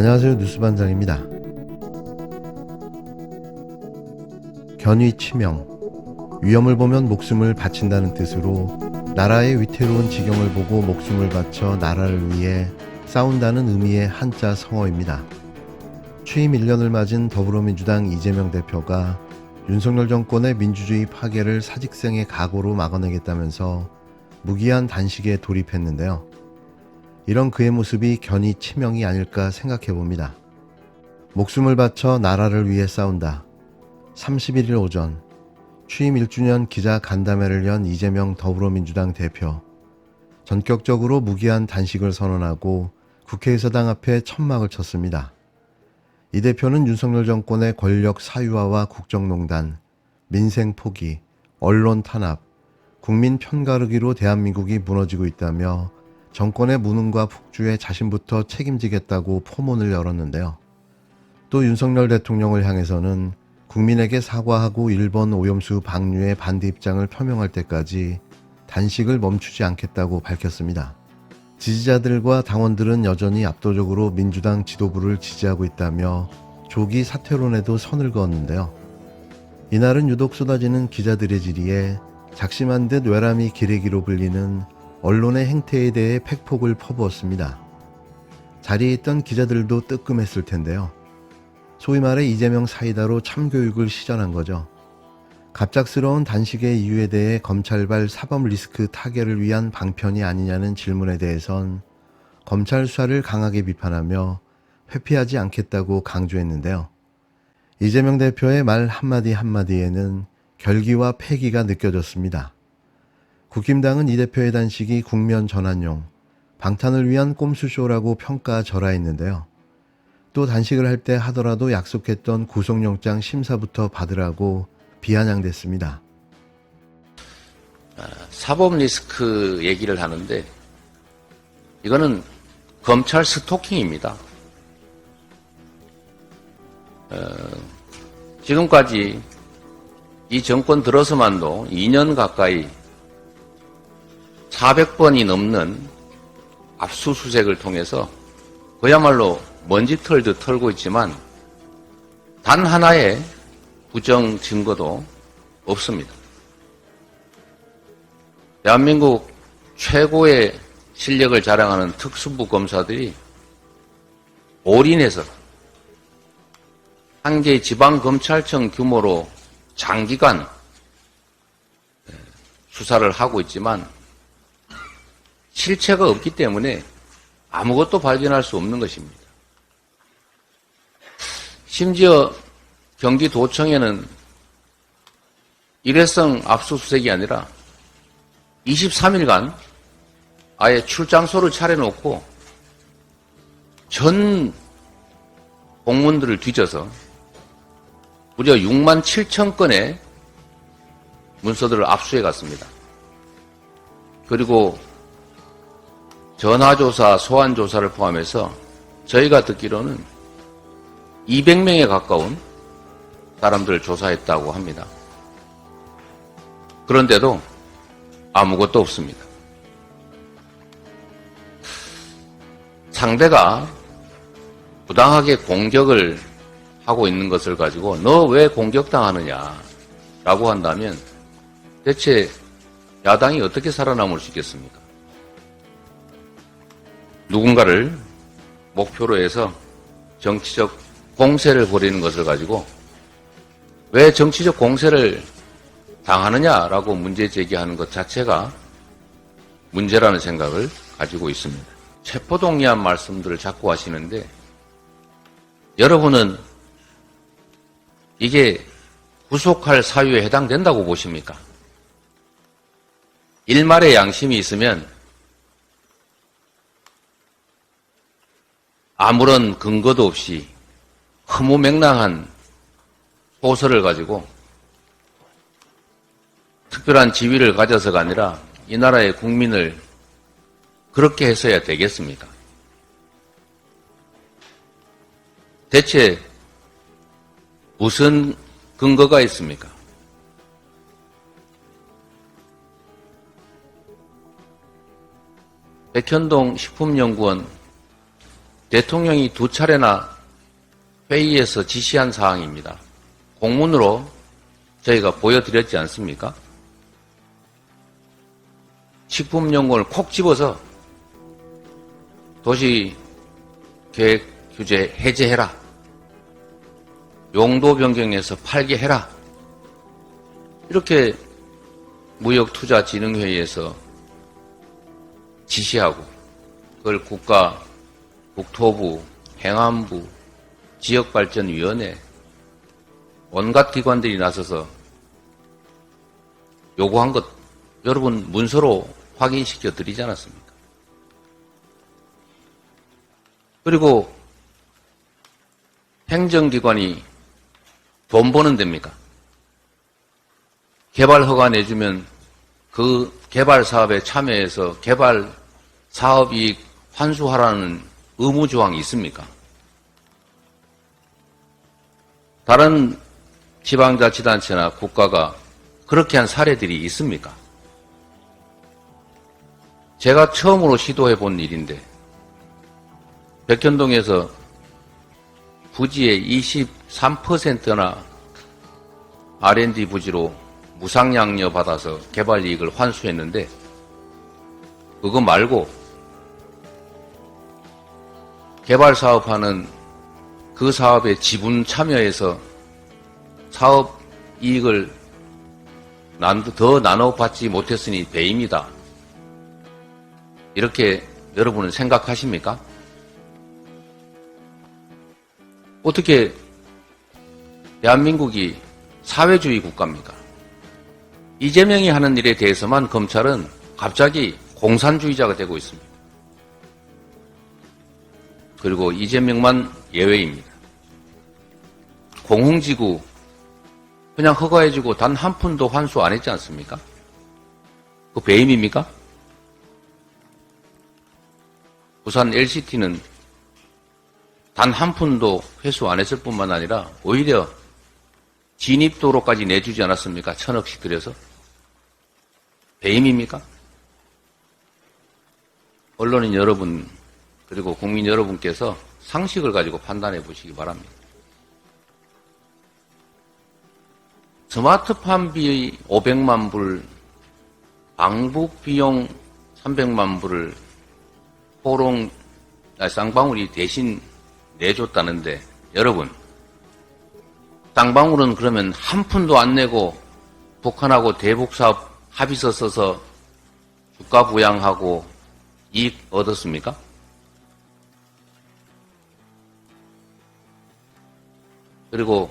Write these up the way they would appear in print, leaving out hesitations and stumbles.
안녕하세요. 뉴스반장입니다. 견위 치명, 위험을 보면 목숨을 바친다는 뜻으로 나라의 위태로운 지경을 보고 목숨을 바쳐 나라를 위해 싸운다는 의미의 한자 성어입니다. 취임 1년을 맞은 더불어민주당 이재명 대표가 윤석열 정권의 민주주의 파괴를 사직생의 각오로 막아내겠다면서 무기한 단식에 돌입했는데요. 이런 그의 모습이 견위 치명이 아닐까 생각해봅니다. 목숨을 바쳐 나라를 위해 싸운다. 31일 오전 취임 1주년 기자 간담회를 연 이재명 더불어민주당 대표. 전격적으로 무기한 단식을 선언하고 국회의사당 앞에 천막을 쳤습니다. 이 대표는 윤석열 정권의 권력 사유화와 국정농단, 민생 포기, 언론 탄압, 국민 편가르기로 대한민국이 무너지고 있다며 정권의 무능과 폭주에 자신부터 책임지겠다고 포문을 열었는데요. 또 윤석열 대통령을 향해서는 국민에게 사과하고 일본 오염수 방류의 반대 입장을 표명할 때까지 단식을 멈추지 않겠다고 밝혔습니다. 지지자들과 당원들은 여전히 압도적으로 민주당 지도부를 지지하고 있다며 조기 사퇴론에도 선을 그었는데요. 이날은 유독 쏟아지는 기자들의 질의에 작심한 듯 외람이 기레기로 불리는 언론의 행태에 대해 팩폭을 퍼부었습니다. 자리에 있던 기자들도 뜨끔했을 텐데요. 소위 말해 이재명 사이다로 참교육을 시전한 거죠. 갑작스러운 단식의 이유에 대해 검찰발 사법 리스크 타결을 위한 방편이 아니냐는 질문에 대해선 검찰 수사를 강하게 비판하며 회피하지 않겠다고 강조했는데요. 이재명 대표의 말 한마디 한마디에는 결기와 패기가 느껴졌습니다. 국힘당은 이 대표의 단식이 국면 전환용, 방탄을 위한 꼼수쇼라고 평가절하했는데요. 또 단식을 할 때 하더라도 약속했던 구속영장 심사부터 받으라고 비아냥댔습니다. 사법 리스크 얘기를 하는데 이거는 검찰 스토킹입니다. 지금까지 이 정권 들어서만도 2년 가까이 400번이 넘는 압수수색을 통해서 그야말로 먼지 털듯 털고 있지만 단 하나의 부정 증거도 없습니다. 대한민국 최고의 실력을 자랑하는 특수부 검사들이 올인해서 한 개의 지방검찰청 규모로 장기간 수사를 하고 있지만 실체가 없기 때문에 아무것도 발견할 수 없는 것입니다. 심지어 경기도청에는 일회성 압수수색이 아니라 23일간 아예 출장소를 차려놓고 전 공문들을 뒤져서 무려 6만 7천 건의 문서들을 압수해 갔습니다. 그리고 전화조사, 소환조사를 포함해서 저희가 듣기로는 200명에 가까운 사람들을 조사했다고 합니다. 그런데도 아무것도 없습니다. 상대가 부당하게 공격을 하고 있는 것을 가지고 너 왜 공격당하느냐라고 한다면 대체 야당이 어떻게 살아남을 수 있겠습니까? 누군가를 목표로 해서 정치적 공세를 벌이는 것을 가지고 왜 정치적 공세를 당하느냐라고 문제 제기하는 것 자체가 문제라는 생각을 가지고 있습니다. 체포동의안 말씀들을 자꾸 하시는데 여러분은 이게 구속할 사유에 해당된다고 보십니까? 일말의 양심이 있으면 아무런 근거도 없이 허무맹랑한 소설을 가지고 특별한 지위를 가져서가 아니라 이 나라의 국민을 그렇게 해서야 되겠습니까? 대체 무슨 근거가 있습니까? 백현동 식품연구원 대통령이 2차례나 회의에서 지시한 사항입니다. 공문으로 저희가 보여드렸지 않습니까? 식품연구원을 콕 집어서 도시계획규제 해제해라. 용도 변경해서 팔게 해라. 이렇게 무역투자진흥회의에서 지시하고 그걸 국가, 국토부, 행안부, 지역발전위원회 온갖 기관들이 나서서 요구한 것 여러분 문서로 확인시켜 드리지 않았습니까? 그리고 행정기관이 돈 버는 데입니까? 개발 허가 내주면 그 개발 사업에 참여해서 개발 사업이익 환수하라는 의무 조항이 있습니까? 다른 지방자치단체나 국가가 그렇게 한 사례들이 있습니까? 제가 처음으로 시도해 본 일인데 백현동에서 부지의 23%나 R&D 부지로 무상양려 받아서 개발 이익을 환수했는데 그거 말고 개발 사업하는 그 사업에 지분 참여해서 사업 이익을 더 나눠받지 못했으니 배임이다. 이렇게 여러분은 생각하십니까? 어떻게 대한민국이 사회주의 국가입니까? 이재명이 하는 일에 대해서만 검찰은 갑자기 공산주의자가 되고 있습니다. 그리고 이재명만 예외입니다. 공흥지구 그냥 허가해주고 단 한 푼도 환수 안 했지 않습니까? 그 배임입니까? 부산 LCT는 단 한 푼도 회수 안 했을 뿐만 아니라 오히려 진입도로까지 내주지 않았습니까? 1,000억씩 들여서. 배임입니까? 언론인 여러분 그리고 국민 여러분께서 상식을 가지고 판단해 보시기 바랍니다. 스마트팜비 500만 불, 방북 비용 300만 불을 쌍방울이 대신 내줬다는데 여러분 쌍방울은 그러면 한 푼도 안 내고 북한하고 대북사업 합의서 써서 주가 부양하고 이익 얻었습니까? 그리고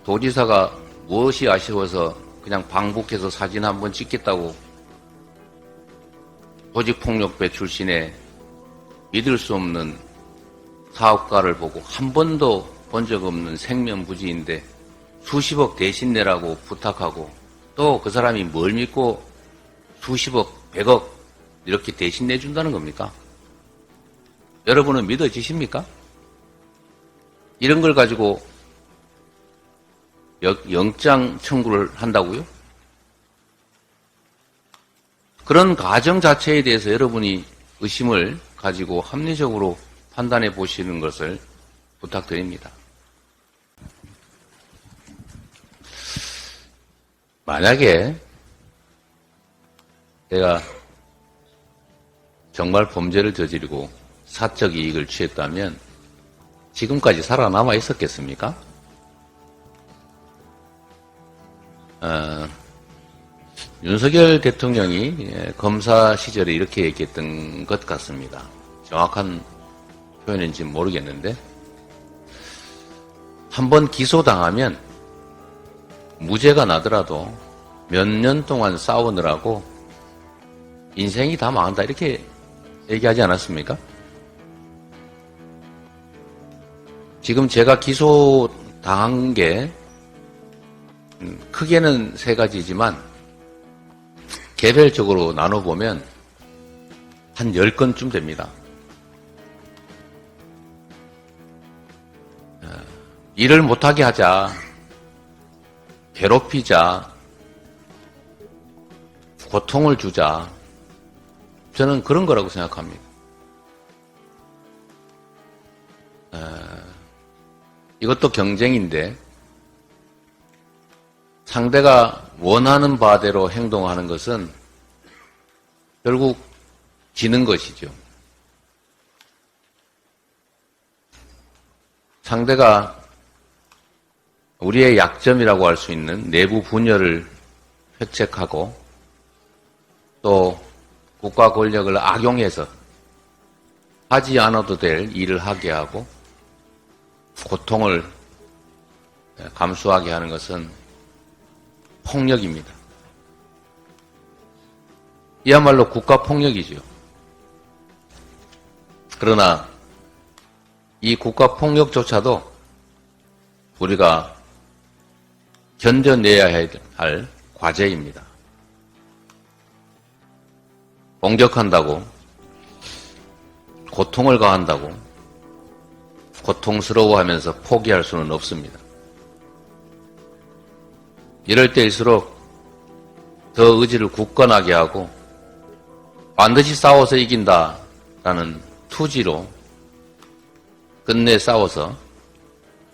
도지사가 무엇이 아쉬워서 그냥 방북해서 사진 한번 찍겠다고 조직폭력배 출신의 믿을 수 없는 사업가를 보고 한 번도 본 적 없는 생면부지인데 수십억 대신 내라고 부탁하고 또 그 사람이 뭘 믿고 수십억, 100억 이렇게 대신 내준다는 겁니까? 여러분은 믿어지십니까? 이런 걸 가지고 영장 청구를 한다고요? 그런 가정 자체에 대해서 여러분이 의심을 가지고 합리적으로 판단해 보시는 것을 부탁드립니다. 만약에 내가 정말 범죄를 저지르고 사적 이익을 취했다면 지금까지 살아남아 있었겠습니까? 윤석열 대통령이 검사 시절에 이렇게 얘기했던 것 같습니다. 정확한 표현인지는 모르겠는데 한번 기소당하면 무죄가 나더라도 몇 년 동안 싸우느라고 인생이 다 망한다 이렇게 얘기하지 않았습니까? 지금 제가 기소당한 게 크게는 3가지지만 개별적으로 나눠보면 한 10건쯤 됩니다. 일을 못하게 하자, 괴롭히자, 고통을 주자, 저는 그런 거라고 생각합니다. 이것도 경쟁인데 상대가 원하는 바대로 행동하는 것은 결국 지는 것이죠. 상대가 우리의 약점이라고 할 수 있는 내부 분열을 획책하고 또 국가 권력을 악용해서 하지 않아도 될 일을 하게 하고 고통을 감수하게 하는 것은 폭력입니다. 이야말로 국가폭력이죠. 그러나 이 국가폭력조차도 우리가 견뎌내야 할 과제입니다. 공격한다고, 고통을 가한다고, 고통스러워하면서 포기할 수는 없습니다. 이럴 때일수록 더 의지를 굳건하게 하고 반드시 싸워서 이긴다라는 투지로 끝내 싸워서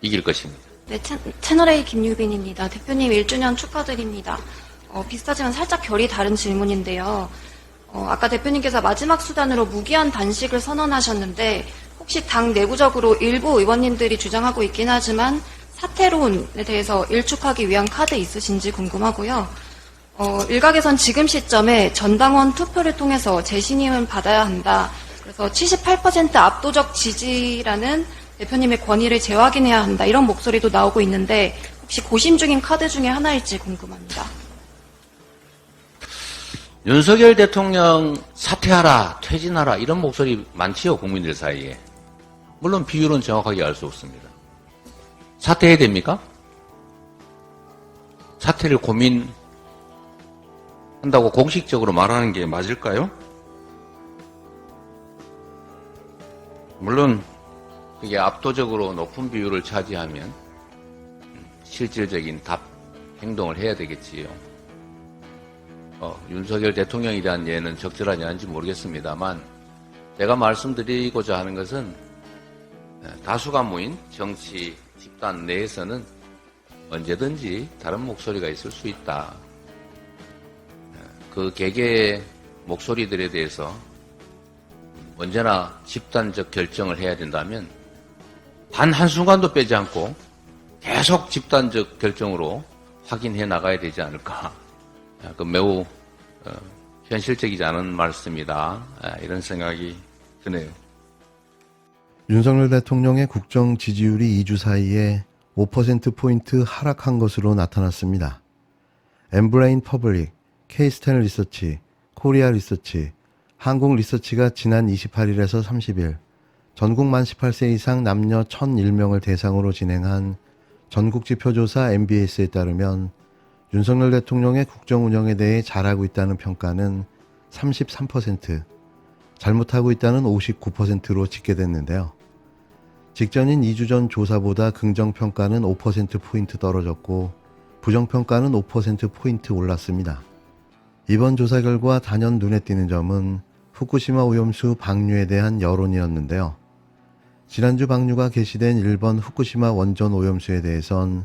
이길 것입니다. 네, 채널A 김유빈입니다. 대표님 1주년 축하드립니다. 비슷하지만 살짝 결이 다른 질문인데요. 아까 대표님께서 마지막 수단으로 무기한 단식을 선언하셨는데 혹시 당 내부적으로 일부 의원님들이 주장하고 있긴 하지만 사퇴론에 대해서 일축하기 위한 카드 있으신지 궁금하고요. 일각에선 지금 시점에 전당원 투표를 통해서 재신임을 받아야 한다. 그래서 78% 압도적 지지라는 대표님의 권위를 재확인해야 한다. 이런 목소리도 나오고 있는데 혹시 고심 중인 카드 중에 하나일지 궁금합니다. 윤석열 대통령 사퇴하라, 퇴진하라 이런 목소리 많지요, 국민들 사이에. 물론 비율은 정확하게 알 수 없습니다. 사퇴해야 됩니까? 사퇴를 고민한다고 공식적으로 말하는 게 맞을까요? 물론 그게 압도적으로 높은 비율을 차지하면 실질적인 행동을 해야 되겠지요. 윤석열 대통령에 대한 예는 적절하지 않은지 모르겠습니다만 제가 말씀드리고자 하는 것은 다수가 모인 정치 집단 내에서는 언제든지 다른 목소리가 있을 수 있다. 그 개개의 목소리들에 대해서 언제나 집단적 결정을 해야 된다면 단 한순간도 빼지 않고 계속 집단적 결정으로 확인해 나가야 되지 않을까. 그 매우 현실적이지 않은 말씀이다. 이런 생각이 드네요. 윤석열 대통령의 국정 지지율이 2주 사이에 5%포인트 하락한 것으로 나타났습니다. 엠브레인 퍼블릭, K-스탠 리서치, 코리아 리서치, 한국 리서치가 지난 28일에서 30일 전국 만 18세 이상 남녀 1,001명을 대상으로 진행한 전국지표조사 MBS에 따르면 윤석열 대통령의 국정 운영에 대해 잘하고 있다는 평가는 33%, 잘못하고 있다는 59%로 집계됐는데요. 직전인 2주 전 조사보다 긍정평가는 5%포인트 떨어졌고 부정평가는 5%포인트 올랐습니다. 이번 조사 결과 단연 눈에 띄는 점은 후쿠시마 오염수 방류에 대한 여론이었는데요. 지난주 방류가 개시된 1번 후쿠시마 원전 오염수에 대해선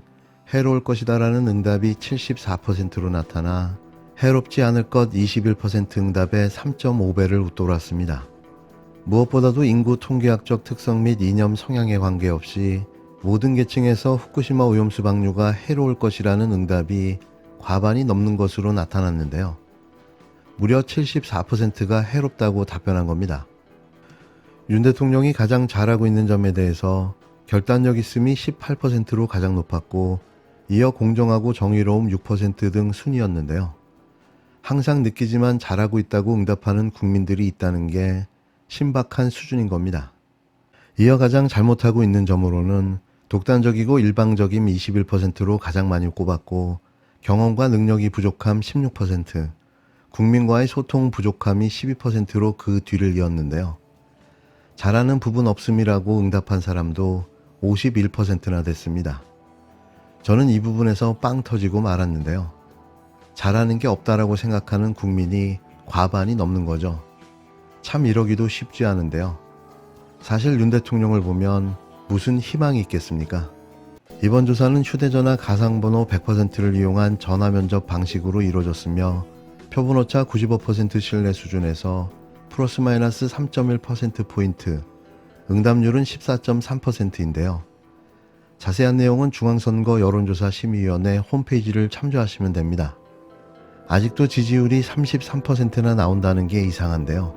해로울 것이다라는 응답이 74%로 나타나 해롭지 않을 것 21% 응답에 3.5배를 웃돌았습니다. 무엇보다도 인구 통계학적 특성 및 이념 성향에 관계없이 모든 계층에서 후쿠시마 오염수 방류가 해로울 것이라는 응답이 과반이 넘는 것으로 나타났는데요. 무려 74%가 해롭다고 답변한 겁니다. 윤 대통령이 가장 잘하고 있는 점에 대해서 결단력 있음이 18%로 가장 높았고 이어 공정하고 정의로움 6% 등 순위였는데요. 항상 느끼지만 잘하고 있다고 응답하는 국민들이 있다는 게 신박한 수준인 겁니다. 이어 가장 잘못하고 있는 점으로는 독단적이고 일방적임 21%로 가장 많이 꼽았고 경험과 능력이 부족함 16%, 국민과의 소통 부족함이 12%로 그 뒤를 이었는데요. 잘하는 부분 없음이라고 응답한 사람도 51%나 됐습니다. 저는 이 부분에서 빵 터지고 말았는데요. 잘하는 게 없다라고 생각하는 국민이 과반이 넘는 거죠. 참 이러기도 쉽지 않은데요. 사실 윤 대통령을 보면 무슨 희망이 있겠습니까? 이번 조사는 휴대전화 가상번호 100%를 이용한 전화 면접 방식으로 이루어졌으며 표본오차 95% 신뢰 수준에서 플러스 마이너스 3.1%포인트, 응답률은 14.3%인데요. 자세한 내용은 중앙선거 여론조사 심의위원회 홈페이지를 참조하시면 됩니다. 아직도 지지율이 33%나 나온다는 게 이상한데요.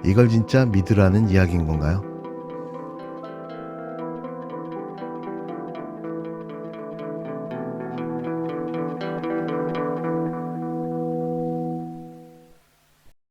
이걸 진짜 믿으라는 이야기인 건가요?